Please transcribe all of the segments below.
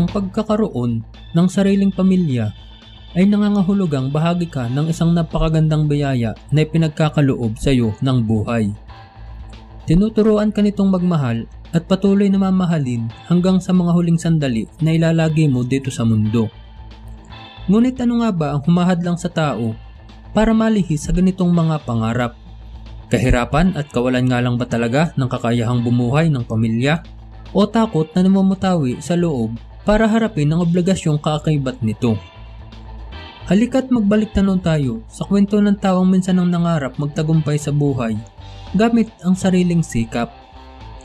ang pagkakaroon ng sariling pamilya ay nangangahulugang bahagi ka ng isang napakagandang biyaya na ipinagkakaloob sa iyo ng buhay. Tinuturuan ka nitong magmahal at patuloy na mamahalin hanggang sa mga huling sandali na ilalagay mo dito sa mundo. Ngunit ano nga ba ang humahadlang sa tao para malihis sa ganitong mga pangarap? Kahirapan at kawalan nga lang ba talaga ng kakayahang bumuhay ng pamilya? O takot na namumutawi sa loob para harapin ang obligasyong kaakibat nito? Halika't magbalik tanong tayo sa kwento ng taong minsan ang nangarap magtagumpay sa buhay gamit ang sariling sikap.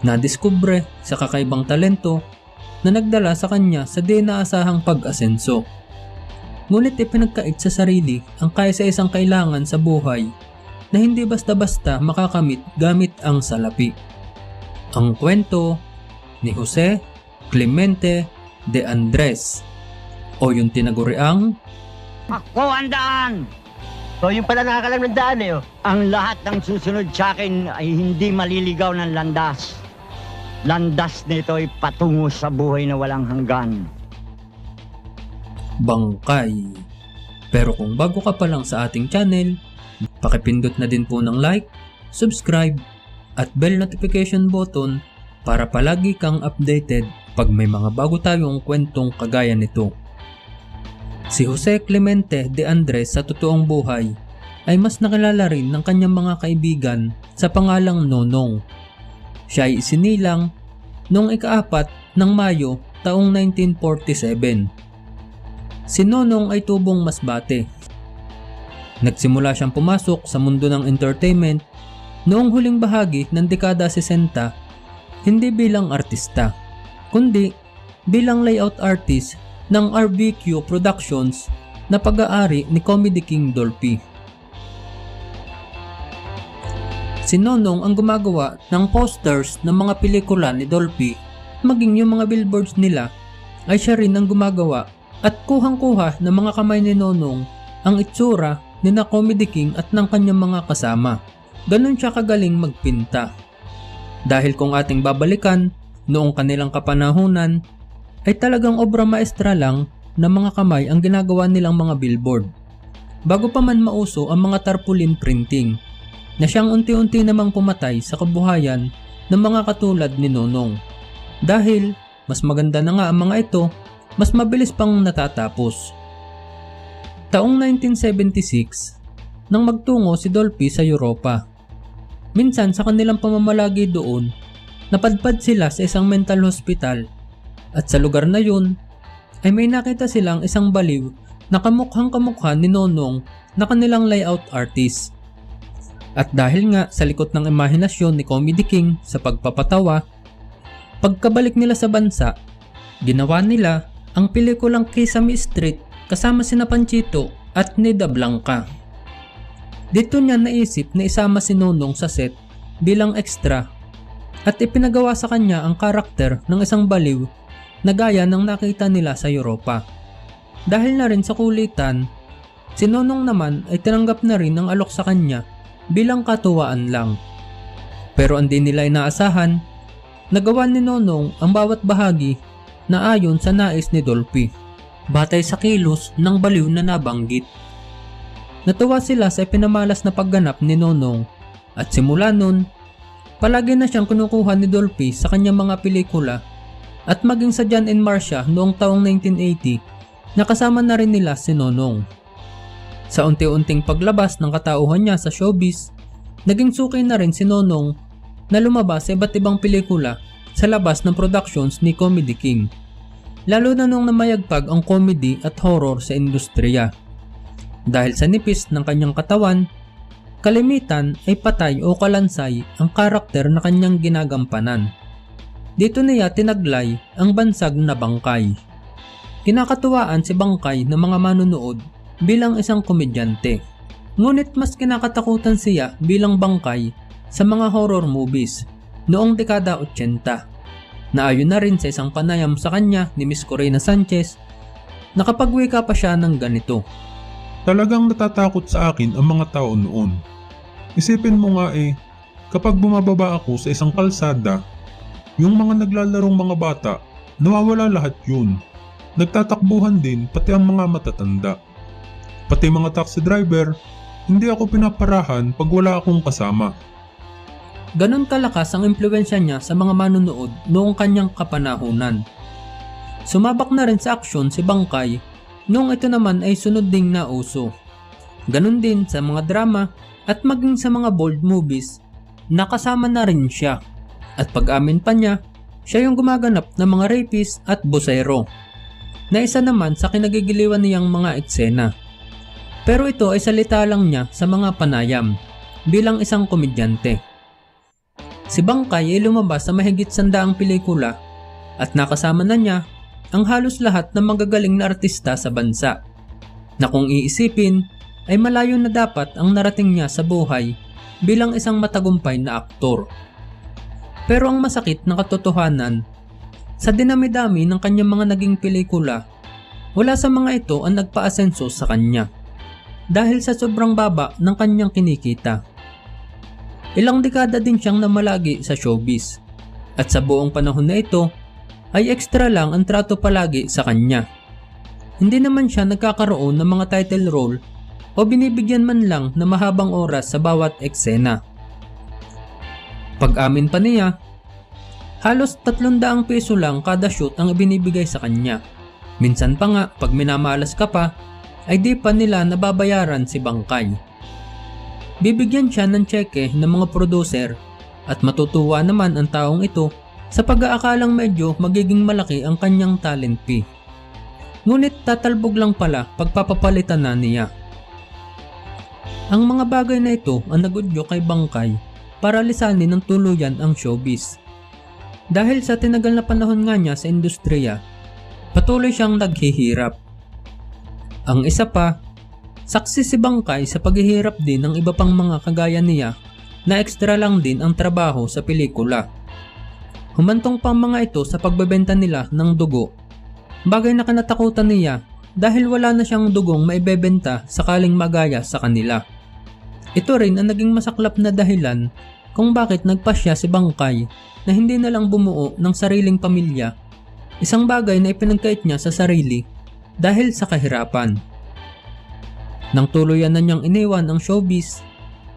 Nadiskubre sa kakaibang talento na nagdala sa kanya sa di naasahang pag-asenso. Ngunit ipinagkait sa sarili ang kaisa-isang kailangan sa buhay na hindi basta-basta makakamit gamit ang salapi. Ang kwento ni Jose Clemente de Andres o yung tinaguriang Ako ang daan! So yung pala nakakalam ng daan eh. Ang lahat ng susunod sa akin ay hindi maliligaw ng landas. Landas nito ay patungo sa buhay na walang hanggan. Bangkay. Pero kung bago ka pa lang sa ating channel, pakipindot na din po ng like, subscribe, at bell notification button para palagi kang updated pag may mga bago tayong kwentong kagaya nito. Si Jose Clemente de Andres sa totoong buhay ay mas nakilala rin ng kanyang mga kaibigan sa pangalang Nonong. Siya ay isinilang noong ika-4 ng Mayo taong 1947. Si Nonong ay tubong Masbate. Nagsimula siyang pumasok sa mundo ng entertainment noong huling bahagi ng dekada 60, hindi bilang artista, kundi bilang layout artist ng RBQ Productions na pag-aari ni Comedy King Dolphy. Si Nonong ang gumagawa ng posters ng mga pelikula ni Dolphy, maging yung mga billboards nila ay siya rin ang gumagawa at kuhang-kuha ng mga kamay ni Nonong ang itsura ni na Comedy King at ng kanyang mga kasama. Ganun siya kagaling magpinta. Dahil kung ating babalikan, noong kanilang kapanahunan, ay talagang obra maestra lang na mga kamay ang ginagawa nilang mga billboard. Bago pa man mauso ang mga tarpaulin printing, na siyang unti-unti namang pumatay sa kabuhayan ng mga katulad ni Nonong. Dahil mas maganda na nga ang mga ito, mas mabilis pang natatapos. Taong 1976, nang magtungo si Dolphy sa Europa. Minsan sa kanilang pamamalagi doon, napadpad sila sa isang mental hospital. At sa lugar na yun, ay may nakita silang isang baliw na kamukhang-kamukha ni Nonong na kanilang layout artist. At dahil nga sa likot ng imahinasyon ni Comedy King sa pagpapatawa, pagkabalik nila sa bansa, ginawa nila ang pelikulang Sesame Street kasama sina Panchito at Neda Blanca. Dito niya naisip na isama si Nonong sa set bilang extra at ipinagawa sa kanya ang karakter ng isang baliw na gaya ng nakita nila sa Europa. Dahil na rin sa kulitan, si Nonong naman ay tinanggap na rin ang alok sa kanya bilang katuwaan lang. Pero hindi nila inaasahan, nagawa ni Nonong ang bawat bahagi na ayon sa nais ni Dolphy, batay sa kilos ng baliw na nabanggit. Natuwa sila sa ipinamalas na pagganap ni Nonong at simula nun, palagi na siyang kinukuha ni Dolphy sa kanyang mga pelikula at maging sa John and Marcia noong taong 1980, nakasama na rin nila si Nonong. Sa unti-unting paglabas ng katauhan niya sa showbiz, naging suki na rin si Nonong na lumabas sa iba't ibang pelikula sa labas ng productions ni Comedy King, lalo na nung namayagpag ang comedy at horror sa industriya. Dahil sa nipis ng kanyang katawan, kalimitan ay patay o kalansay ang karakter na kanyang ginagampanan. Dito niya tinaglay ang bansag na Bangkay. Kinakatuwaan si Bangkay ng mga manunood bilang isang komedyante. Ngunit mas kinakatakutan siya bilang Bangkay sa mga horror movies noong dekada 80. Naayon na rin sa isang panayam sa kanya ni Miss Corina Sanchez na kapag wika pa siya ng ganito. Talagang natatakot sa akin ang mga tao noon. Isipin mo nga kapag bumababa ako sa isang kalsada, yung mga naglalarong mga bata, nawawala lahat yun. nagtatakbuhan din pati ang mga matatanda. Pati mga taxi driver, hindi ako pinaparahan pag wala akong kasama. Ganon kalakas ang impluwensya niya sa mga manunood noong kanyang kapanahunan. Sumabak na rin sa aksyon si Bangkay noong ito naman ay sunod ding nauso. Ganon din sa mga drama at maging sa mga bold movies, nakasama na rin siya. At pag-amin pa niya, siya yung gumaganap ng mga rapist at busero, na isa naman sa kinagigiliwan niyang mga eksena. Pero ito ay salita lang niya sa mga panayam bilang isang komedyante. Si Bangkay ay lumabas sa mahigit 100 pelikula at nakasama na niya ang halos lahat ng magagaling na artista sa bansa, na kung iisipin ay malayo na dapat ang narating niya sa buhay bilang isang matagumpay na aktor. Pero ang masakit na katotohanan, sa dinami-dami ng kanyang mga naging pelikula, wala sa mga ito ang nagpa-asenso sa kanya dahil sa sobrang baba ng kanyang kinikita. Ilang dekada din siyang namalagi sa showbiz at sa buong panahon na ito ay ekstra lang ang trato palagi sa kanya. Hindi naman siya nagkakaroon ng mga title role o binibigyan man lang na mahabang oras sa bawat eksena. Pag-amin pa niya, halos 300 piso lang kada shoot ang ibinibigay sa kanya. Minsan pa nga pag minamalas ka pa, ay di pa nila nababayaran si Bangkay. Bibigyan siya ng tseke ng mga producer at matutuwa naman ang taong ito sa pag-aakalang medyo magiging malaki ang kanyang talent fee. Ngunit tatalbog lang pala pagpapapalitan na niya. Ang mga bagay na ito ang nagudyo kay Bangkay para lisanin ng tuluyan ang showbiz. Dahil sa tinagal na panahon nga niya sa industriya, patuloy siyang naghihirap. Ang isa pa, saksi si Bangkay sa paghihirap din ng iba pang mga kagaya niya na ekstra lang din ang trabaho sa pelikula. Humantong pang mga ito sa pagbebenta nila ng dugo, bagay na kinatakutan niya dahil wala na siyang dugong maibebenta sakaling magaya sa kanila. Ito rin ang naging masaklap na dahilan kung bakit nagpasya si Bangkay na hindi na lang bumuo ng sariling pamilya, isang bagay na ipinagkait niya sa sarili dahil sa kahirapan. Nang tuluyan na niyang iniwan ang showbiz,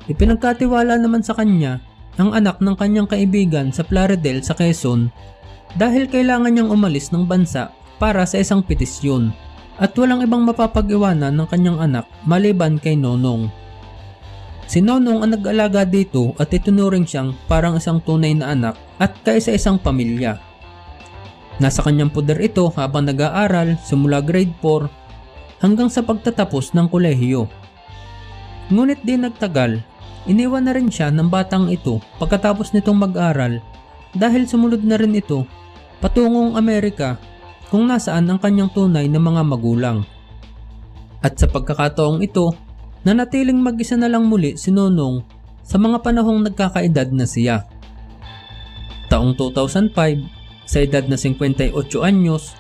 ipinagkatiwala naman sa kanya ang anak ng kanyang kaibigan sa Plaridel sa Quezon dahil kailangan niyang umalis ng bansa para sa isang petisyon at walang ibang mapapag-iwanan ng kanyang anak maliban kay Nonong. Si Nonong ang nag-alaga dito at itunuring siyang parang isang tunay na anak at kaisa-isang pamilya. Nasa kanyang puder ito habang nag-aaral simula grade 4 hanggang sa pagtatapos ng kolehiyo. Ngunit di nagtagal, iniwan na rin siya ng batang ito pagkatapos nitong mag-aral dahil sumunod na rin ito patungong Amerika kung nasaan ang kanyang tunay na mga magulang. At sa pagkakataong ito, nanatiling mag-isa na lang muli si Nonong sa mga panahong nagkakaedad na siya. Taong 2005, sa edad na 58 anyos,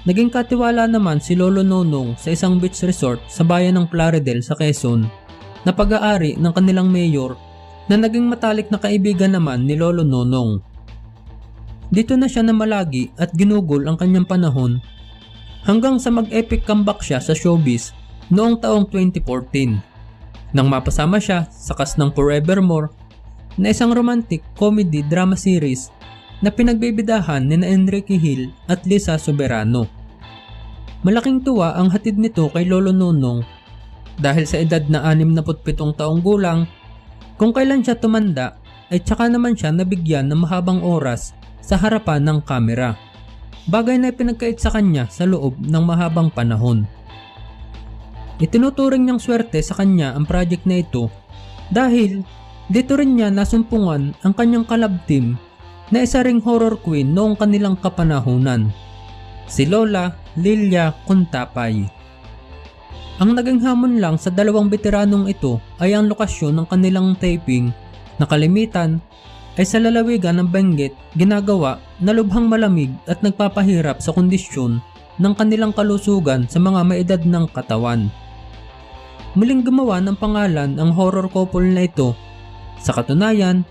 naging katiwala naman si Lolo Nonong sa isang beach resort sa bayan ng Plaridel sa Quezon na pag-aari ng kanilang mayor na naging matalik na kaibigan naman ni Lolo Nonong. Dito na siya namalagi at ginugol ang kanyang panahon hanggang sa mag-epic comeback siya sa showbiz noong taong 2014 nang mapasama siya sa cast ng Forevermore na isang romantic comedy drama series na pinagbibidahan ni Enrique Hill at Lisa Soberano. Malaking tuwa ang hatid nito kay Lolo Nonong dahil sa edad na 67 taong gulang, kung kailan siya tumanda ay tsaka naman siya nabigyan ng mahabang oras sa harapan ng kamera, bagay na ipinagkait sa kanya sa loob ng mahabang panahon. Itinuturing niyang swerte sa kanya ang project na ito dahil dito rin niya nasumpungan ang kanyang collab team na isa ring horror queen noong kanilang kapanahunan, si Lola Lilia Contapay. Ang naging hamon lang sa dalawang veteranong ito ay ang lokasyon ng kanilang taping na kalimitan ay sa lalawigan ng Benguet ginagawa na lubhang malamig at nagpapahirap sa kondisyon ng kanilang kalusugan sa mga maedad ng katawan. Muling gumawa ng pangalan ang horror couple na ito. Sa katunayan,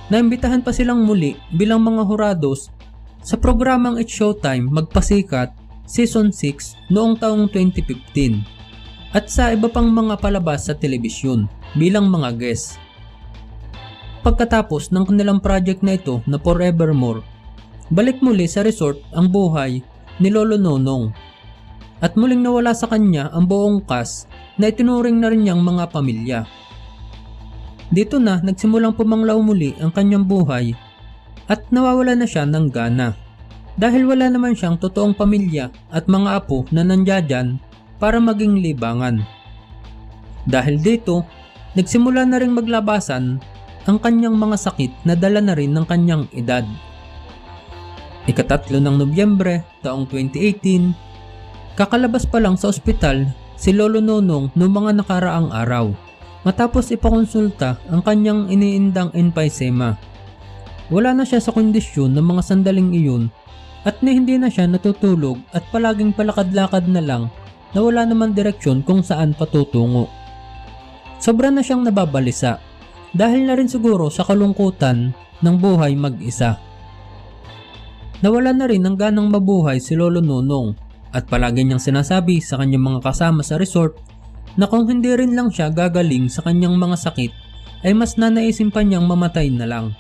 naimbitahan pa silang muli bilang mga hurados sa programang It's Showtime Magpasikat Season 6 noong taong 2015 at sa iba pang mga palabas sa telebisyon bilang mga guest. Pagkatapos ng kanilang project na ito na Forevermore, balik muli sa resort ang buhay ni Lolo Nonong at muling nawala sa kanya ang buong cast na itinuring na rin niyang mga pamilya. Dito na nagsimulang pumanglaw muli ang kanyang buhay at nawawala na siya ng gana dahil wala naman siyang totoong pamilya at mga apo na nandiyan para maging libangan. Dahil dito, nagsimula na rin maglabasan ang kanyang mga sakit na dala na rin ng kanyang edad. Ika-3 ng Nobyembre taong 2018, kakalabas pa lang sa ospital si Lolo Nonong noong mga nakaraang araw matapos ipakonsulta ang kanyang iniindang emphysema. Wala na siya sa kondisyon ng mga sandaling iyon at hindi na siya natutulog at palaging palakad-lakad na lang na wala naman direksyon kung saan patutungo. Sobra na siyang nababalisa dahil na rin siguro sa kalungkutan ng buhay mag-isa. Nawala na rin ng ganang mabuhay si Lolo Nonong at palagi niyang sinasabi sa kanyang mga kasama sa resort na kung hindi rin lang siya gagaling sa kanyang mga sakit ay mas nanaisin pa niyang mamatay na lang.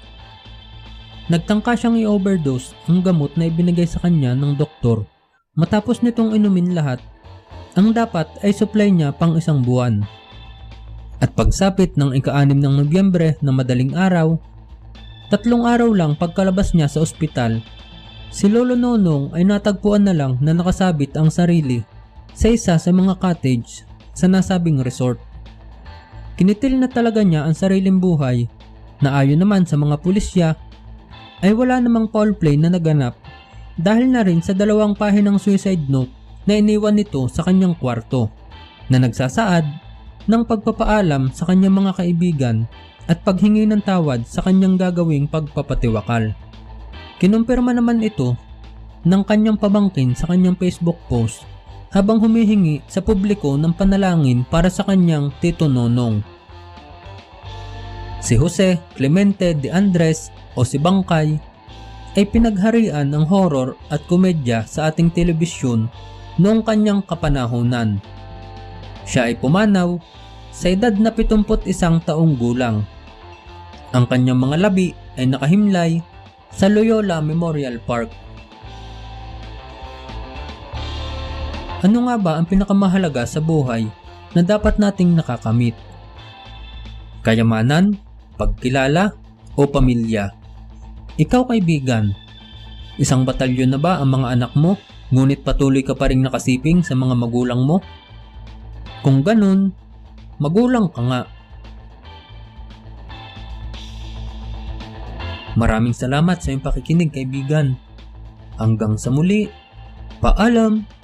Nagtangka siyang i-overdose ang gamot na ibinigay sa kanya ng doktor matapos nitong inumin lahat. Ang dapat ay supply niya pang 1 buwan. At pagsapit ng ika-6 ng Nobyembre na madaling araw, 3 araw lang pagkalabas niya sa ospital, si Lolo Nonong ay natagpuan na lang na nakasabit ang sarili sa isa sa mga cottage sa nasabing resort. Kinitil na talaga niya ang sariling buhay na ayon naman sa mga pulisya ay wala namang foul play na naganap dahil na rin sa 2 pahinang suicide note na iniwan nito sa kanyang kwarto na nagsasaad ng pagpapaalam sa kanyang mga kaibigan at paghingi ng tawad sa kanyang gagawing pagpapatiwakal. Kinumpirma naman ito ng kanyang pamangkin sa kanyang Facebook post habang humihingi sa publiko ng panalangin para sa kanyang Tito Nonong. Si Jose Clemente de Andres o si Bangkay ay pinagharian ng horror at komedya sa ating telebisyon noong kanyang kapanahunan. Siya ay pumanaw sa edad na 71 taong gulang. Ang kanyang mga labi ay nakahimlay sa Loyola Memorial Park. Ano nga ba ang pinakamahalaga sa buhay na dapat nating nakakamit? Kayamanan, pagkilala, o pamilya? Ikaw kaibigan, isang batalyon na ba ang mga anak mo ngunit patuloy ka pa ring nakasiping sa mga magulang mo? Kung ganun, magulang ka nga. Maraming salamat sa iyong pakikinig kaibigan. Hanggang sa muli, paalam!